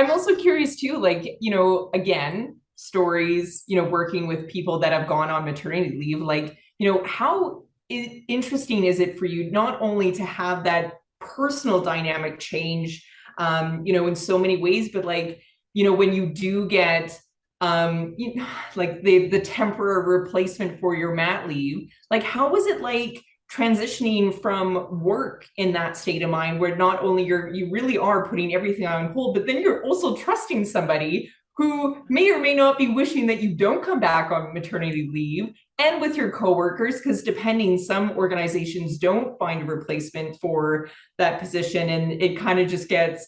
I'm also curious too, like, again, stories, working with people that have gone on maternity leave, like, how interesting is it for you not only to have that personal dynamic change, in so many ways, but like, when you do get like the temporary replacement for your mat leave, like how was it like transitioning from work in that state of mind where not only you really are putting everything on hold, but then you're also trusting somebody who may or may not be wishing that you don't come back on maternity leave, and with your coworkers, because depending, some organizations don't find a replacement for that position and it kind of just gets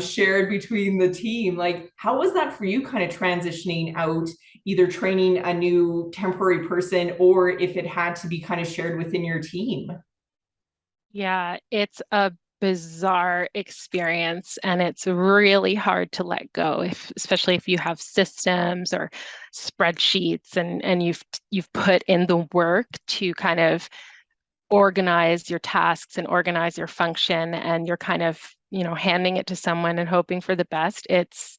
shared between the team. Like, how was that for you, kind of transitioning out, either training a new temporary person or if it had to be kind of shared within your team? Yeah, it's a bizarre experience and it's really hard to let go if especially if you have systems or spreadsheets and you've put in the work to kind of organize your tasks and organize your function and you're kind of, handing it to someone and hoping for the best. It's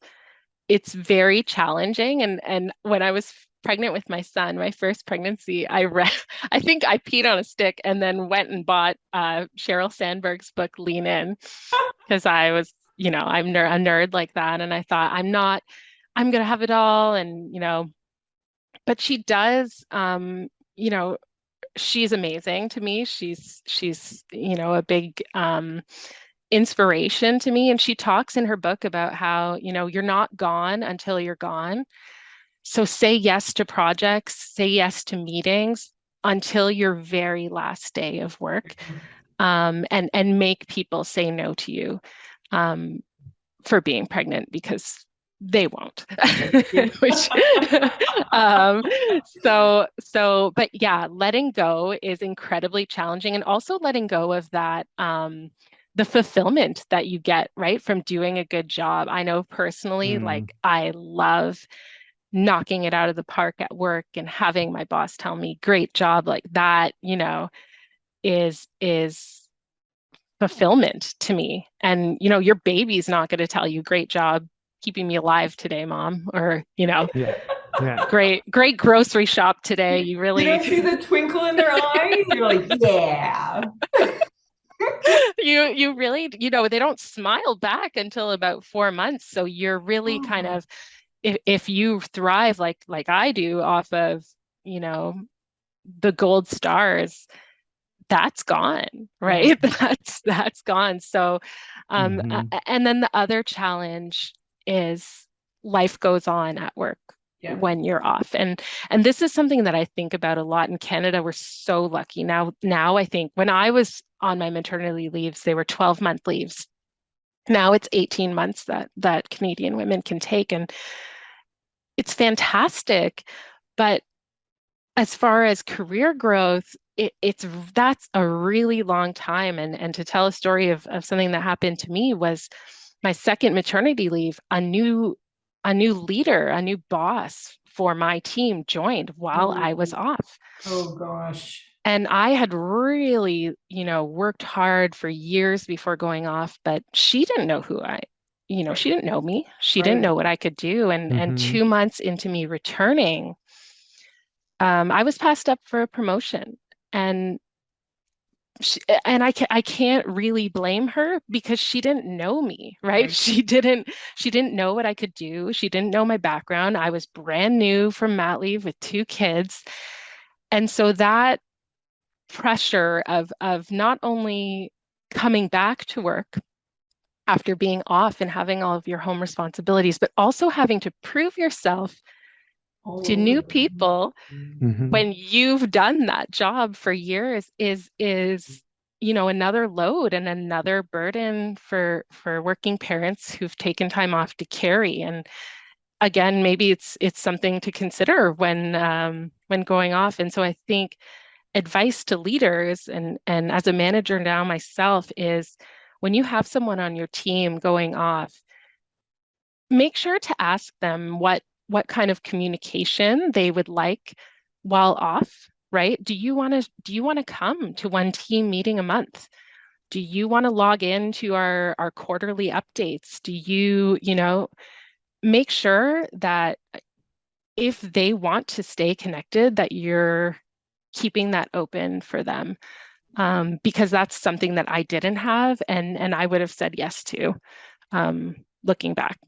very challenging. And when I was pregnant with my son, my first pregnancy, I read, I think I peed on a stick and then went and bought Sheryl Sandberg's book, Lean In, because I was, a nerd like that. And I thought, I'm going to have it all. And, but she does, she's amazing to me. She's, a big, inspiration to me. And she talks in her book about how, you're not gone until you're gone. So say yes to projects, say yes to meetings until your very last day of work, and make people say no to you um, for being pregnant because they won't. Yeah. Which, um, but yeah, letting go is incredibly challenging, and also letting go of that. The fulfillment that you get, right, from doing a good job. I know personally, Mm, like I love knocking it out of the park at work and having my boss tell me, great job, like that, is fulfillment to me. And, your baby's not going to tell you, great job keeping me alive today, mom, or, yeah, yeah. great grocery shop today. You You really don't see the twinkle in their eyes. You're like, yeah. you really, they don't smile back until about 4 months. So you're really kind Oh, of if you thrive like I do off of, you know, the gold stars, that's gone, yeah. right? That's gone. So, Hmm. and then the other challenge is life goes on at work Yeah. when you're off. And this is something that I think about a lot. In Canada, we're so lucky. Now I think when I was on my maternity leaves, they were 12-month leaves. Now it's 18 months that Canadian women can take. And it's fantastic. But as far as career growth, it's that's a really long time. And to tell a story of something that happened to me was my second maternity leave, a new leader, a new boss for my team joined while I was Oh, off. oh gosh. And I had really, worked hard for years before going off, but she didn't know she didn't know me. She didn't Right. know what I could do. And Hmm. 2 months into me returning, I was passed up for a promotion, and I can't really blame her because she didn't know me, right? Right. She didn't know what I could do. She didn't know my background. I was brand new from mat leave with two kids, and so that pressure of not only coming back to work after being off and having all of your home responsibilities, but also having to prove yourself All to over new again. people Hmm. when you've done that job for years is another load and another burden for working parents who've taken time off to carry. And again, maybe it's something to consider when going off. And so I think advice to leaders and as a manager now myself is when you have someone on your team going off, make sure to ask them what kind of communication they would like while off, right? Do you want to come to one team meeting a month? do you want to log into our quarterly updates? Do you, make sure that if they want to stay connected, that you're keeping that open for them. Because that's something that I didn't have and I would have said yes to, looking back.